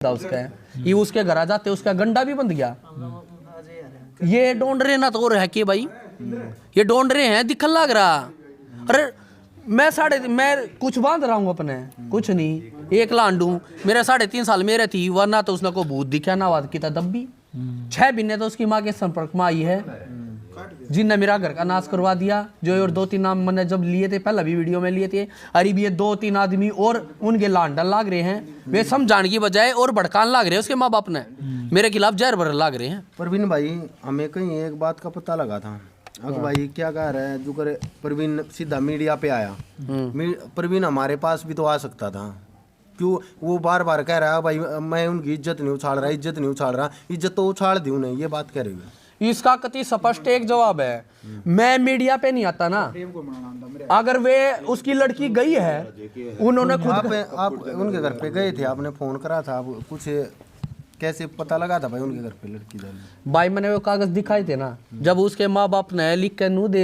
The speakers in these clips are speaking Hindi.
था उसका ये उसके घर आ जाते उसका गंडा भी बंद गया। ये ढूंढ रहे ना तो रह के भाई ये ढूंढ रहे हैं दिखन लग रहा। अरे मैं कुछ बांध रहा हूँ अपने कुछ नहीं एक लांडू मेरा 3.5 साल मेरे थी वरना तो उसने को भूत दिखा ना वाद की था दब्बी 6 महीने तो उसकी माँ के संपर्क में आई है जिनने मेरा घर का नाश करवा दिया। जो और 2-3 नाम मैंने जब लिए थे पहले भी वीडियो में लिए थे। अरे भी ये 2-3 आदमी और उनके लांडल लाग रहे हैं वे समझाने की बजाय और भड़कान लाग रहे हैं उसके माँ बाप ने मेरे खिलाफ जहर भर लाग रहे हैं। परवीन भाई हमें कहीं एक बात का पता लगा था अगर भाई क्या कह रहा है जो करे परवीन सीधा मीडिया पे आया। परवीन हमारे पास भी तो आ सकता था क्यों वो बार बार कह रहा है भाई मैं उनकी इज्जत नहीं उछाल रहा इज्जत तो उछाल दी उन्हें ये बात कह रही है। इसका कति स्पष्ट एक जवाब है मैं मीडिया पे नहीं आता ना। अगर वे उसकी लड़की गई है उन्होंने खुद आप उनके घर पे गए थे आपने फोन करा था आप कुछ कैसे पता लगा था भाई उनके घर पे लड़की जाने भाई मैंने वो कागज दिखाए थे ना जब उसके माँ बाप ने लिख के नू दे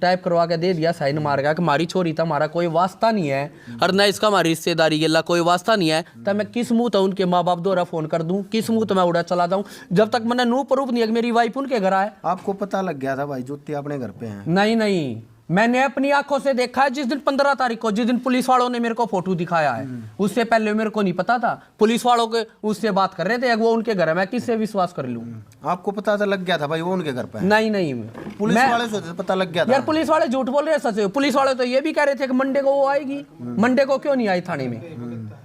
टाइप करवा के दे दिया साइन मार गया कि हमारी छोरी था हमारा कोई वास्ता नहीं है और न इसका हमारी रिश्तेदारी के कोई वास्ता नहीं है तो मैं किस मुंह तो उनके माँ बाप द्वारा फोन कर दूं किस मुंह तो मैं उड़ा चला जाऊं जब तक मैंने नू प्रूफ नहीं है कि मेरी वाइफ उनके घर आए। आपको पता लग गया था भाई ज्योति अपने घर पे हैं? नहीं मैंने अपनी आंखों से देखा है जिस दिन 15 तारीख को जिस दिन पुलिस वालों ने मेरे को फोटो दिखाया है उससे पहले मेरे को नहीं पता था। पुलिस वालों के उससे बात कर रहे थे वो उनके घर है मैं किससे विश्वास कर लूं। आपको पता था लग गया था भाई वो उनके घर पे है? नहीं पुलिस वाले से पता लग गया था यार पुलिस वाले झूठ बोल रहे हैं सच। पुलिस वाले तो ये भी कह रहे थे कि मंडे को वो आएगी मंडे को क्यों नहीं आई थाने में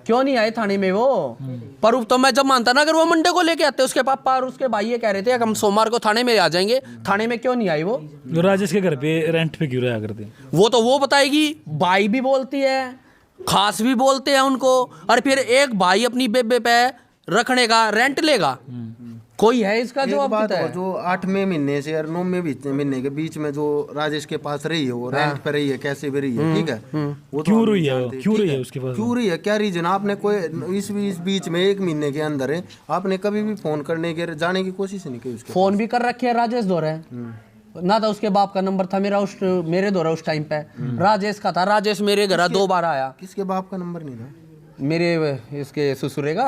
क्यों नहीं आए थाने में वो प्रूफ तो मैं जब मानता ना अगर वो मंडे को लेके आते उसके पापा और उसके भाई ये कह रहे थे कि हम सोमवार को थाने में आ जाएंगे थाने में क्यों नहीं आई वो राजेश के घर पे रेंट पे क्यों रहा करते वो तो वो बताएगी। भाई भी बोलती है खास भी बोलते हैं उनको और फिर एक भाई अपनी बेबे पे रखने का रेंट लेगा कोई है इसका जवाब बात है जो 8वें महीने से और 9वें महीने के बीच में जो राजेश के पास रही है वो रेंट पे रही है कैसे भी रही है ठीक है वो क्यों रही है उसके पास क्यों रही है क्या रीजन आपने कोई इस बीच में 1 महीने के अंदर है आपने कभी भी फोन करने के जाने की कोशिश नहीं की उसके फोन भी कर रखी है राजेश दौरे ना था उसके बाप का नंबर था मेरे द्वारा उस टाइम पे राजेश का था। राजेश मेरे घर 2 बार आया। किसके बाप का नंबर नहीं था? मेरे इसके ससुरे का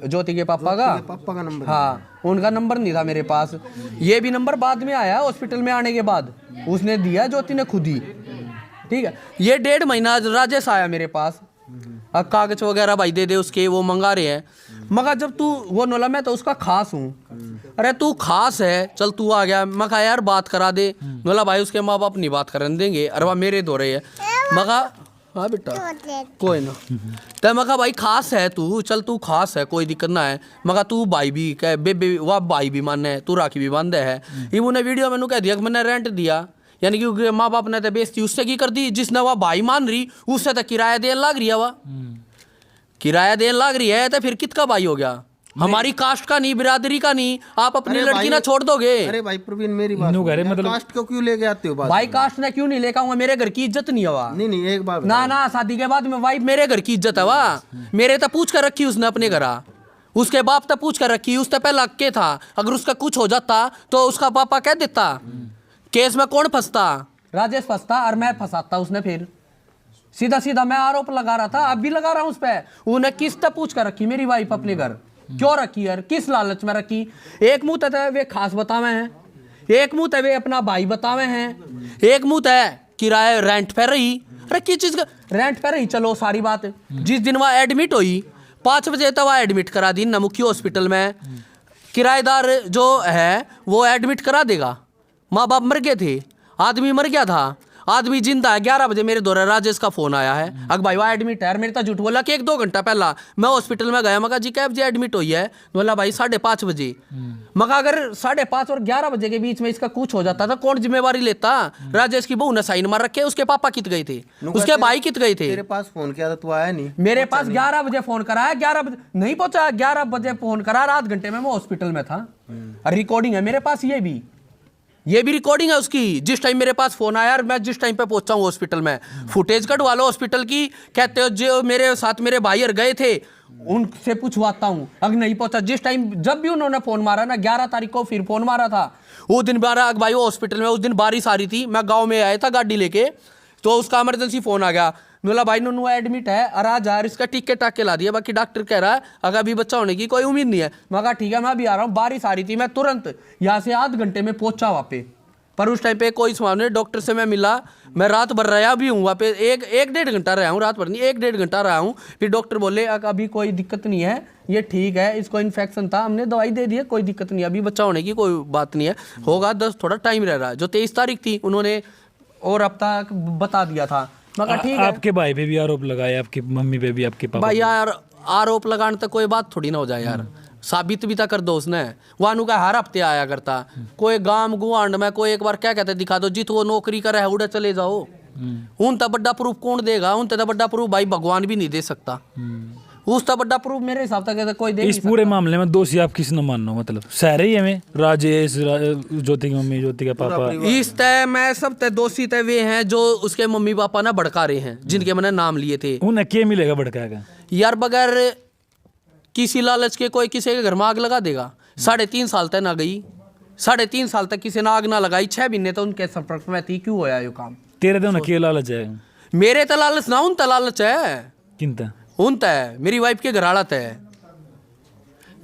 ज्योति के पापा का नंबर हाँ उनका नंबर नहीं था मेरे पास। ये भी नंबर बाद में आया हॉस्पिटल में आने के बाद उसने दिया ज्योति ने खुद ही ठीक है। ये 1.5 महीना राजेश आया मेरे पास अब कागज वगैरह भाई दे उसके वो मंगा रहे हैं मगर जब तू वो नोला मैं तो उसका खास हूँ। अरे तू खास है चल तू आ गया मैं कहा यार बात करा दे नोला भाई उसके माँ बाप नहीं बात करने देंगे अरे वह मेरे दौरे है मगा हाँ बेटा कोई ना तो मैं कहा भाई खास है तू चल तू खास है कोई दिक्कत ना है मगर तू भाई भी कह बेबे वाह भाई भी मानना है तू राखी भी बांधे है। ये उन्हें वीडियो मैंने कह दिया कि मैंने रेंट दिया यानी कि माँ बाप ने तो बेइज्जती उससे की कर दी जिसने वह भाई मान रही उससे तो किराया देने लग रही है वह किराया देने लग रही है तो फिर किसका भाई हो गया हमारी कास्ट का नहीं बिरादरी का नहीं आप अपनी लड़की ना छोड़ दोगे। अरे भाई प्रवीण मेरी बात मतलब कास्ट को क्यों लेके आते हो भाई कास्ट ने क्यों नहीं लेकर आऊंगा मेरे घर की इज्जत नहीं हुआ नहीं एक बार ना शादी के बाद में भाई मेरे घर की इज्जत है वाह मेरे तो पूछ कर रखी उसने अपने घर उसके बाप तो पूछ कर रखी उससे पहले के था अगर उसका कुछ हो जाता तो उसका पापा कह देता केस में कौन फंसता राजेश फंसता और मैं फंसाता उसने फिर सीधा मैं आरोप लगा रहा था अब भी लगा रहा हूं उस पर उन्हें किस तक पूछ कर रखी मेरी वाइफ अपने घर क्यों रखी यार किस लालच में रखी। एक मुंह तय वे खास बतावे हैं एक मुंह तय वे अपना भाई बतावे हैं एक मुंह तय किराए रेंट पे रही। अरे किस चीज का रेंट पे रही चलो सारी बात जिस दिन वह एडमिट हुई 5 बजे तक वह एडमिट करा दी नमुखी हॉस्पिटल में किराएदार जो है वो एडमिट करा देगा। माँ बाप मर गए थे आदमी मर गया था आदमी जिंदा है। 11 बजे मेरे द्वारा राजेश का फोन आया है अग भाई वह एडमिट है मेरे तो झूठ बोला कि 1-2 घंटा पहला मैं हॉस्पिटल में गया मगर जी कैब जी एडमिट हुई है बोला भाई 5:30 बजे मगर अगर 5:30 और 11 बजे के बीच में इसका कुछ हो जाता था कौन जिम्मेवारी लेता। राजेश की बहू ने साइन मार रखे उसके पापा कित गए थे उसके भाई कित गए थे। तेरे पास फोन किया था तू आया नहीं मेरे पास 11 बजे फोन करा है 11 बजे नहीं पहुंचा 11 बजे फोन करा आध घंटे में मैं हॉस्पिटल में था रिकॉर्डिंग है मेरे पास ये भी रिकॉर्डिंग है उसकी जिस टाइम मेरे पास फोन आया और मैं जिस टाइम पे पहुंचा हूँ हॉस्पिटल में फुटेज कटवा लो हॉस्पिटल की कहते हो जो मेरे साथ मेरे भाई गए थे उनसे पूछवाता हूँ अगर नहीं पहुंचा जिस टाइम जब भी उन्होंने फोन मारा ना 11 तारीख को फिर फोन मारा था वो दिन 12 भाई वो हॉस्पिटल में उस दिन बारिश आ रही थी मैं गाँव में आया था गाड़ी लेके तो उसका इमरजेंसी फोन आ गया बोला भाई नन्नू एडमिट है और आज यार इसका टिकट टाके ला दिया, बाकी डॉक्टर कह रहा है अगर अभी बच्चा होने की कोई उम्मीद नहीं है। मैं कहा ठीक है मैं अभी आ रहा हूँ। बारिश आ रही थी, मैं तुरंत यहाँ से आध घंटे में पहुंचा वहाँ पे, पर उस टाइम पे कोई सामान नहीं। डॉक्टर से मैं मिला, मैं रात भर रहा भी हूँ वहाँ पे, एक डेढ़ घंटा रहा हूँ, रात भर नहीं 1-1.5 घंटा रहा हूँ। फिर डॉक्टर बोले अभी कोई दिक्कत नहीं है, ये ठीक है, इसको इन्फेक्शन था, हमने दवाई दे दी है, कोई दिक्कत नहीं है, अभी बच्चा होने की कोई बात नहीं है, होगा 10 थोड़ा टाइम रह रहा है। जो 23 तारीख थी उन्होंने और अब तक बता दिया था। मैं कहा ठीक है। आपके भाई पे भी आरोप लगाए, आपकी मम्मी पे भी, आपके पापा भाई यार आरोप लगाने तक कोई बात थोड़ी ना हो जाए यार, साबित भी कर दो उसने। वानू का हर हफ्ते आया करता, कोई गांव गुआंड में कोई एक बार क्या कहते दिखा दो जित वो नौकरी करे है उड़े चले जाओ। उन तक बड़ा प्रूफ कौन देगा, उन तक बड़ा प्रूफ भाई भगवान भी नहीं दे सकता। उस तक बड़ा प्रूफ मेरे हिसाब तक कोई दे इस पूरे मामले में दोषी आप किस न मानो, मतलब सारे ही हमें राजेश, ज्योति की मम्मी, ज्योति का पापा? इस तय मैं सब तय दोषी तय वे हैं जो उसके मम्मी पापा ना भड़का रहे हैं, जिनके मैंने नाम लिए थे। उन्हें क्या मिलेगा भड़का का यार? बगैर किसी लालच के कोई किसी के घर में आग लगा देगा? 3.5 साल तक ना गई, 3.5 साल तक किसी ने आग ना लगाई, 6 महीने तो उनके संपर्क में थी, क्यों होया ये काम? तेरे तो उन्हें क्या लालच है? मेरे तो लालच ना, उन लालच है। किनता? उन तय मेरी वाइफ के घर आड़त है,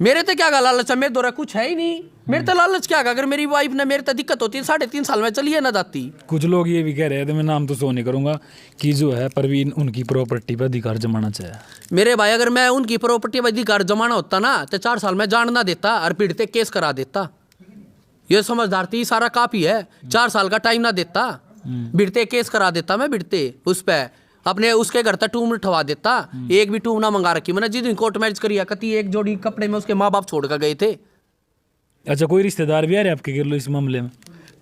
मेरे तो क्या लालच है? मेरे दौरा कुछ है ही नहीं, मेरे तो लालच क्या? अगर मेरी वाइफ ने मेरे तो दिक्कत होती है 3.5 साल में चलिए ना जाती। कुछ लोग ये भी कह रहे हैं, तो मैं नाम तो सो नहीं करूंगा, कि जो है परवीन उनकी प्रॉपर्टी पर अधिकार जमाना चाहिए। मेरे भाई अगर मैं उनकी प्रॉपर्टी पर अधिकार जमाना होता ना तो 4 साल में जान ना देता और पीड़ित केस करा देता। ये समझदार थी, सारा काफी है, 4 साल का टाइम ना देता, बिड़ते केस करा देता मैं, बिड़ते उस पे अपने उसके घर तक टूम ठवा देता। एक भी टूम ना मंगा रखी मैंने, जिस दिन कोर्ट मैरिज करिया कती एक जोड़ी कपड़े में उसके माँ बाप छोड़ कर गए थे। अच्छा, कोई रिश्तेदार भी आ रहे आपके गिरलो इस मामले में?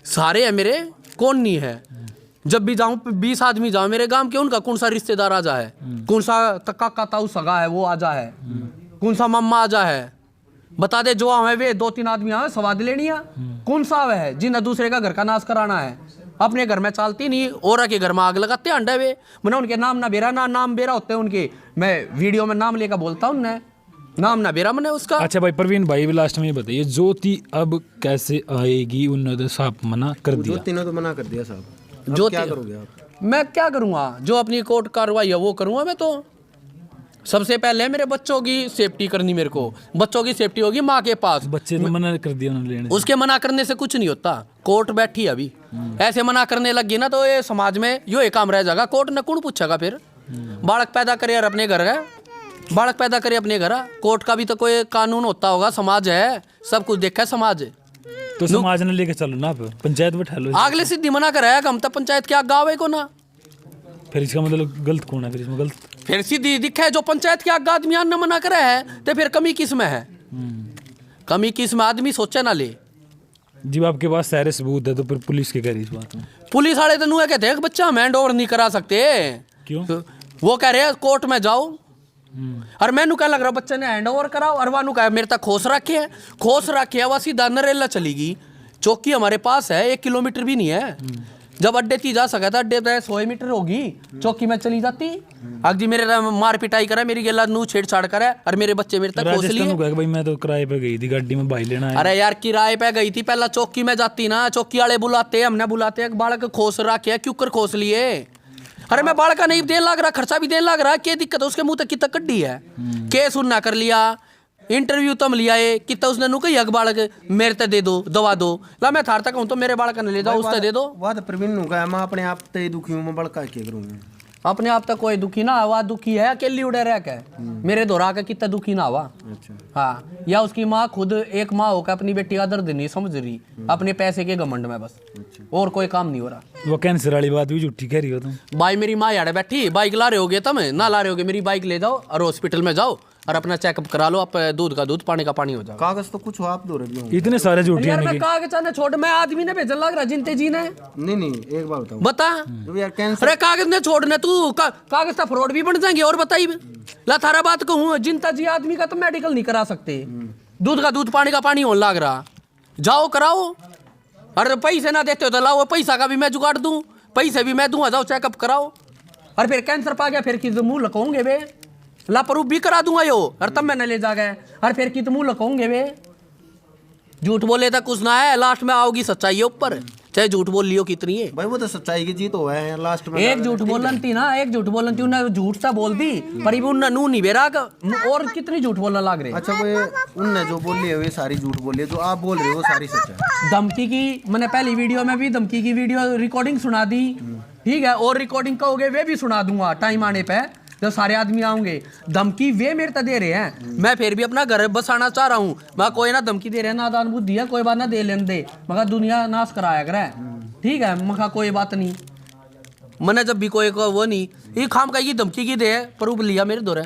सारे है मेरे, कौन नहीं है? जब भी जाऊं 20 आदमी जाओ मेरे गांव के, उनका कौन सा रिश्तेदार आ जाए, कौन सा काका ताऊ सगा है वो आ जाए, कौन सा मम्मा आ जाए, बता दे। जो हमें वे 2-3 आदमी आए स्वाद लेनी है, कौन सा वह है जिन्हें दूसरे का घर का नाश कराना है? अपने घर में चालती नहीं, और के घर में आग लगाते अंडे वे। मैंने उनके नाम ना बेरा ना नाम बेरा होते हैं उनके, मैं वीडियो में नाम लेकर बोलता हूँ, उन्हें नाम ना बेरा मैंने उसका। अच्छा भाई प्रवीण भाई भी लास्ट में ये बताइए, ज्योति अब कैसे आएगी? उन्होंने तो साफ मना कर दिया। ज्योति ने तो मना कर दिया साहब, ज्योति क्या करोगे आप? मैं क्या करूँगा? जो अपनी कोर्ट कार्रवाई है वो करूँगा मैं। तो सबसे पहले मेरे बच्चों की सेफ्टी करनी, मेरे को बच्चों की सेफ्टी होगी माँ के पास। बच्चे तो मना कर दिया उन्होंने लेने से। उसके मना करने से कुछ नहीं होता, कोर्ट बैठी है अभी, ऐसे मना करने लगी ना तो ये समाज में यो एक काम रह जाएगा, कोर्ट ने कौन पूछेगा फिर? बालक पैदा करे यार अपने घर है, बालक पैदा करे अपने घर, कोर्ट का भी तो कोई कानून होता होगा, समाज है, सब कुछ देखा है समाज। तो समाज ने लेके चलो ना, आप पंचायत बैठा लो। अगले सीधी मना कराया हम तो पंचायत के आगे आवे को ना, फिर इसका मतलब गलत कौन है? फिर इसमें गलत फिर सीधी दिखा है जो पंचायत के आगे आदमी ने मना करा है, तो फिर कमी किस में है? कमी किस में? आदमी सोचे ना ले। जब आपके पास सारे सबूत है तो फिर पुलिस के करी इस बात में? पुलिस वाले तो नुआ कहते हैं बच्चा हम हैंड ओवर नहीं करा सकते। क्यों? वो कह रहे हैं कोर्ट में जाओ, और मैनू क्या लग रहा बच्चे ने हैंड ओवर कराओ, और वानू कहा मेरे तक खोस रखे है, खोस रखे है, वह सीधा नरेला चलेगी। चौकी हमारे पास है, 1 किलोमीटर भी नहीं है। जब अड्डे थी जा सका था, अड्डे तो 100 मीटर होगी, चौकी में चली जाती। अग जी मेरे मार पिटाई करा, मेरी गेला नू छेड़छाड़ करा, और मेरे बच्चे मेरे तक खोस लिए। भाई मैं तो किराए पे गई थी, गाड़ी में भाई लेना है। अरे यार किराए पे गई थी, पहला चौकी में जाती ना, चौकी वाले बुलाते, हमने बुलाते, बालक खोस रखे, क्यों कर खोस लिए? अरे मैं बालक का नहीं देने लग रहा, खर्चा भी देने लग रहा, क्या दिक्कत है? उसके मुंह तक कितना कड्डी है, केस उन्ना कर लिया, इंटरव्यू तम लिया है, कितना उसने नु कही अग बालक मेरे ते दे दो, दवा दो, ला मैं थार तक हूं तो मेरे बालक ने ले जाओ, उससे दे दो। वह तो प्रवीण नु कहा मैं अपने आप ते दुखी हूं, मैं बड़का क्या करूंगा? अपने आप तक कोई दुखी ना हुआ, दुखी है अकेली उड़े रह के, मेरे दोहरा के कितना दुखी ना हुआ। अच्छा। हाँ, या उसकी माँ खुद एक माँ होकर अपनी बेटी का दर्द नहीं समझ रही, अपने पैसे के घमंड में बस, और कोई काम नहीं हो रहा। वो कैंसर वाली बात भी झूठी कह रही हो तुम। भाई मेरी माँ यार बैठी, बाइक ला रहे होगे तुम, ना ला रहे होगे मेरी बाइक ले जाओ और हॉस्पिटल में जाओ और अपना चेकअप करा लो, आप दूध का दूध पानी का पानी हो जाएगा। कागज तो कुछ हो आप दो रहे हो। इतने सारे झूठे यार मैं कागज ना छोड़, मैं आदमी ने भेजन लग रहा जिनते जी ने। नहीं एक बार बताओ, बता यार कैंसर। अरे कागज ने छोड़ने तू कागज का फ्रॉड भी बन जाएंगे। और बताइए ला थारा बात कहूँ, जिनता जी आदमी का तो मेडिकल नहीं करा सकते, दूध का दूध पानी का पानी होने लग रहा, जाओ कराओ। अरे पैसे ना देते हो तो लाओ, पैसा का भी मैं जुगाड़ दूं, पैसे भी मैं दूंगा, जाओ चेकअप कराओ। और फिर कैंसर पा गया फिर किस मुंह लकोंगे बे, लापरूफ भी करा दूंगा यो, और तब मैंने ले जा गए, और फिर कित मुंह लकोंगे बे, झूठ बोले तक कुछ ना है, लास्ट में आओगी सच्चाई ऊपर। चाहे झूठ बोल लियो कितनी है। भाई वो तो सच्चाई की जीत हुआ है लास्ट में। एक झूठ बोलन थी ना, एक झूठ बोलन थी, उन्हें झूठ सा बोल दी पर ये उन्हें नू नहीं बेरा और कितनी झूठ बोलना लग रहे। अच्छा वो उनने जो बोली है वे सारी झूठ बोली है, जो आप बोल रहे हो वो सारी सच है। धमकी की मैंने पहली वीडियो में भी धमकी की वीडियो रिकॉर्डिंग सुना दी, ठीक है, और रिकॉर्डिंग कहोगे वे भी सुना दूंगा टाइम आने पे जब सारे आदमी आऊंगे। धमकी वे मेरे तक दे रहे हैं, मैं फिर भी अपना घर बसाना चाह रहा हूँ। मैं कोई ना धमकी दे रहे हैं, नादान बुद्धि है, कोई बात ना दे लेने दे, मगर दुनिया नाश कराया करे, ठीक है, मगर कोई बात नहीं। मैंने जब भी कोई को वो नहीं ये खाम का ये धमकी की दे प्रूफ लिया मेरे दौरे,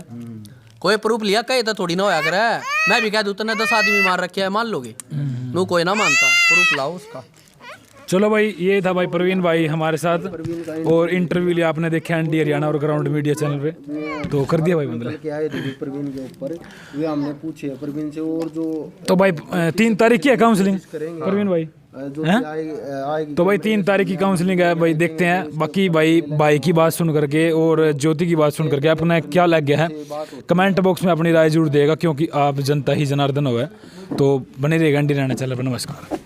कोई प्रूफ लिया कहे तो थोड़ी ना होया करे। मैं भी कह दूँ तूने 10 आदमी मार रखे है मान लोगे, नो कोई ना मानता, प्रूफ लाओ उसका। चलो भाई, ये था भाई प्रवीण भाई हमारे साथ, और इंटरव्यू लिया आपने देखा एनडी हरियाणा और ग्राउंड मीडिया चैनल पे, तो कर दिया भाई मतलब क्या है प्रवीण के ऊपर वे हमने पूछे प्रवीण से, और जो तो भाई 3 तारीख की है काउंसलिंग प्रवीण भाई, जो आएगी तो भाई 3 तारीख की काउंसलिंग है भाई, देखते हैं। बाकी भाई की बात सुन करके और ज्योति की बात सुन करके अपना क्या लग गया है कमेंट बॉक्स में अपनी राय जरूर देगा, क्योंकि आप जनता ही जनार्दन हो है। तो बने रहेगा एनडी हरियाणा चैनल पर। नमस्कार।